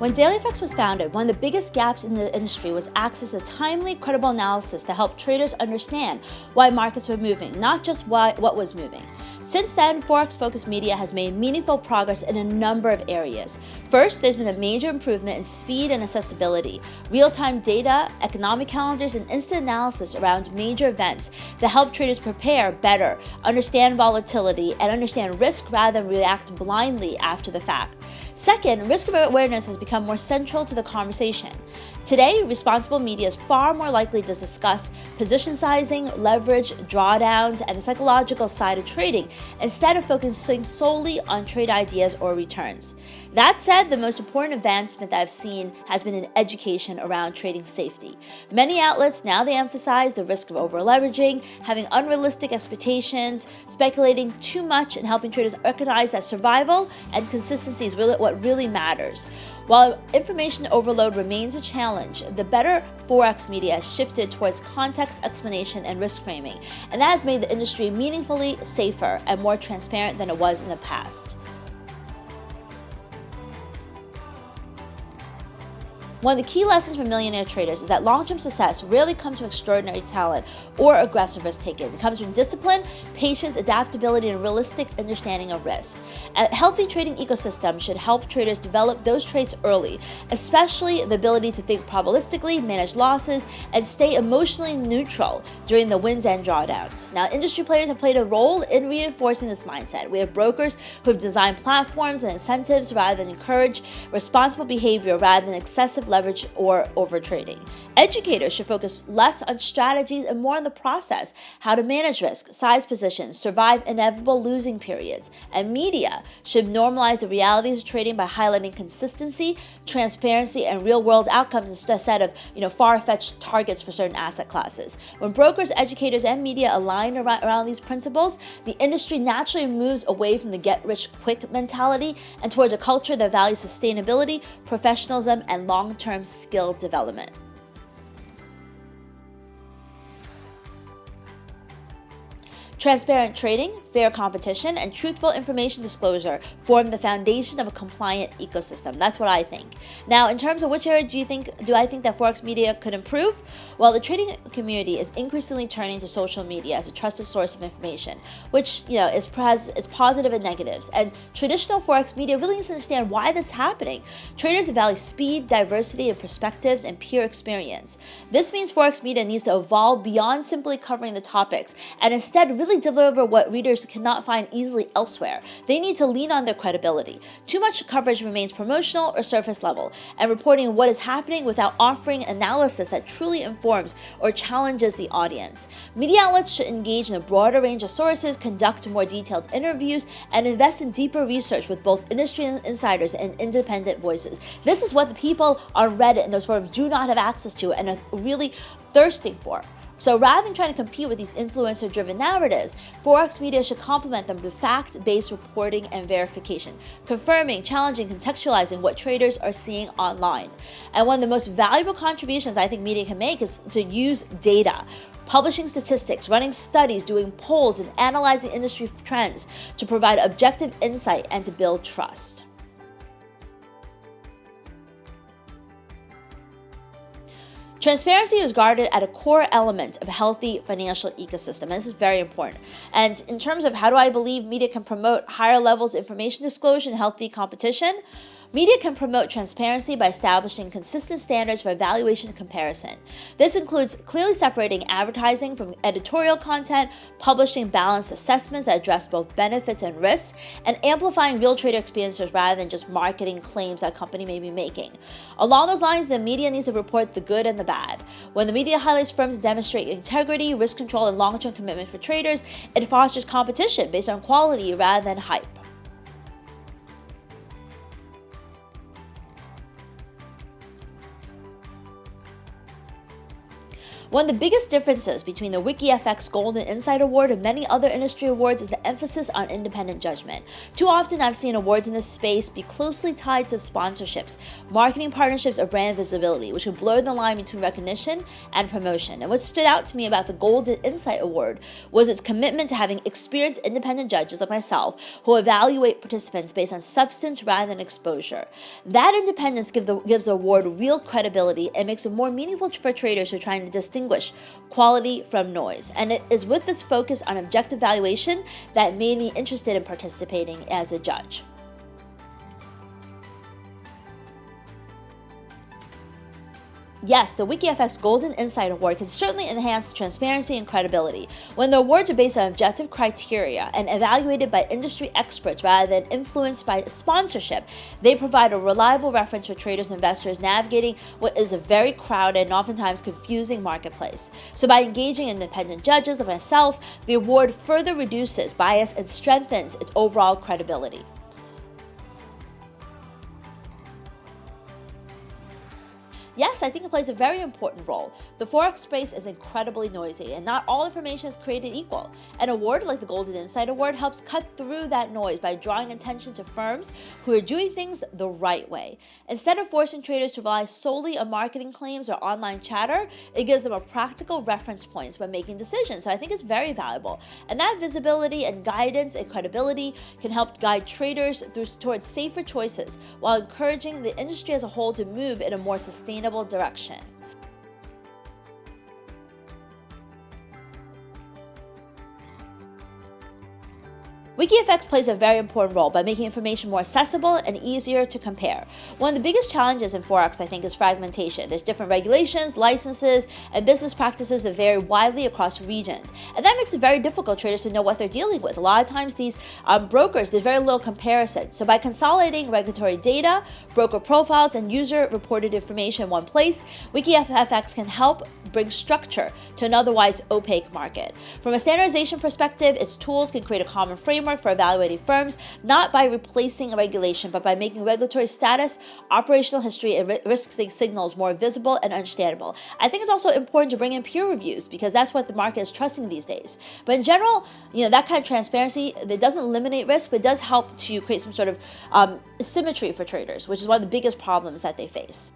When DailyFX was founded, one of the biggest gaps in the industry was access to timely, credible analysis that helped traders understand why markets were moving, not just what was moving. Since then, Forex-focused media has made meaningful progress in a number of areas. First, there's been a major improvement in speed and accessibility, real-time data, economic calendars, and instant analysis around major events that help traders prepare better, understand volatility, and understand risk rather than react blindly after the fact. Second, risk awareness has become more central to the conversation. Today, responsible media is far more likely to discuss position sizing, leverage, drawdowns, and the psychological side of trading instead of focusing solely on trade ideas or returns. That said, the most important advancement that I've seen has been in education around trading safety. Many outlets now they emphasize the risk of over-leveraging, having unrealistic expectations, speculating too much, and helping traders recognize that survival and consistency is really what really matters. While information overload remains a challenge, the better Forex media has shifted towards context, explanation, and risk framing, and that has made the industry meaningfully safer and more transparent than it was in the past. One of the key lessons for millionaire traders is that long-term success rarely comes from extraordinary talent or aggressive risk-taking. It comes from discipline, patience, adaptability, and realistic understanding of risk. A healthy trading ecosystem should help traders develop those traits early, especially the ability to think probabilistically, manage losses, and stay emotionally neutral during the wins and drawdowns. Now, industry players have played a role in reinforcing this mindset. We have brokers who have designed platforms and incentives rather than encourage responsible behavior rather than excessive leverage or overtrading. Educators should focus less on strategies and more on the process, how to manage risk, size positions, survive inevitable losing periods. And media should normalize the realities of trading by highlighting consistency, transparency, and real-world outcomes instead of far-fetched targets for certain asset classes. When brokers, educators, and media align around these principles, the industry naturally moves away from the get-rich-quick mentality and towards a culture that values sustainability, professionalism, and long-term skill development. Transparent trading, fair competition, and truthful information disclosure form the foundation of a compliant ecosystem. That's what I think. Now, in terms of which area do I think that Forex media could improve? Well, the trading community is increasingly turning to social media as a trusted source of information, which is positive and negatives. And traditional Forex media really needs to understand why this is happening. Traders value speed, diversity, and perspectives, and peer experience. This means Forex media needs to evolve beyond simply covering the topics and instead really deliver what readers cannot find easily elsewhere. They need to lean on their credibility. Too much coverage remains promotional or surface level, and reporting what is happening without offering analysis that truly informs or challenges the audience. Media outlets should engage in a broader range of sources, conduct more detailed interviews, and invest in deeper research with both industry insiders and independent voices. This is what the people on Reddit and those forums do not have access to and are really thirsting for. So rather than trying to compete with these influencer-driven narratives, Forex media should complement them with fact-based reporting and verification, confirming, challenging, contextualizing what traders are seeing online. And one of the most valuable contributions I think media can make is to use data. Publishing statistics, running studies, doing polls, and analyzing industry trends to provide objective insight and to build trust. Transparency is regarded as a core element of a healthy financial ecosystem, and this is very important. And in terms of how do I believe media can promote higher levels of information disclosure and healthy competition, media can promote transparency by establishing consistent standards for evaluation and comparison. This includes clearly separating advertising from editorial content, publishing balanced assessments that address both benefits and risks, and amplifying real trader experiences rather than just marketing claims that a company may be making. Along those lines, the media needs to report the good and the bad. When the media highlights firms that demonstrate integrity, risk control, and long-term commitment for traders, it fosters competition based on quality rather than hype. One of the biggest differences between the WikiFX Golden Insight Award and many other industry awards is the emphasis on independent judgment. Too often I've seen awards in this space be closely tied to sponsorships, marketing partnerships, or brand visibility, which can blur the line between recognition and promotion. And what stood out to me about the Golden Insight Award was its commitment to having experienced independent judges like myself who evaluate participants based on substance rather than exposure. That independence gives the award real credibility and makes it more meaningful for traders who are trying to distinguish quality from noise. And it is with this focus on objective valuation that made me interested in participating as a judge. Yes, the WikiFX Golden Insight Award can certainly enhance transparency and credibility. When the awards are based on objective criteria and evaluated by industry experts rather than influenced by sponsorship, they provide a reliable reference for traders and investors navigating what is a very crowded and oftentimes confusing marketplace. So by engaging independent judges like myself, the award further reduces bias and strengthens its overall credibility. Yes, I think it plays a very important role. The Forex space is incredibly noisy, and not all information is created equal. An award like the Golden Insight Award helps cut through that noise by drawing attention to firms who are doing things the right way. Instead of forcing traders to rely solely on marketing claims or online chatter, it gives them a practical reference points when making decisions. So I think it's very valuable. And that visibility and guidance and credibility can help guide traders towards safer choices while encouraging the industry as a whole to move in a more sustainable direction. WikiFX plays a very important role by making information more accessible and easier to compare. One of the biggest challenges in Forex, I think, is fragmentation. There's different regulations, licenses, and business practices that vary widely across regions. And that makes it very difficult for traders to know what they're dealing with. A lot of times these brokers, there's very little comparison. So by consolidating regulatory data, broker profiles, and user-reported information in one place, WikiFX can help bring structure to an otherwise opaque market. From a standardization perspective, its tools can create a common framework for evaluating firms, not by replacing a regulation, but by making regulatory status, operational history, and risk signals more visible and understandable. I think it's also important to bring in peer reviews because that's what the market is trusting these days. But in general, that kind of transparency, it doesn't eliminate risk, but it does help to create some sort of symmetry for traders, which is one of the biggest problems that they face.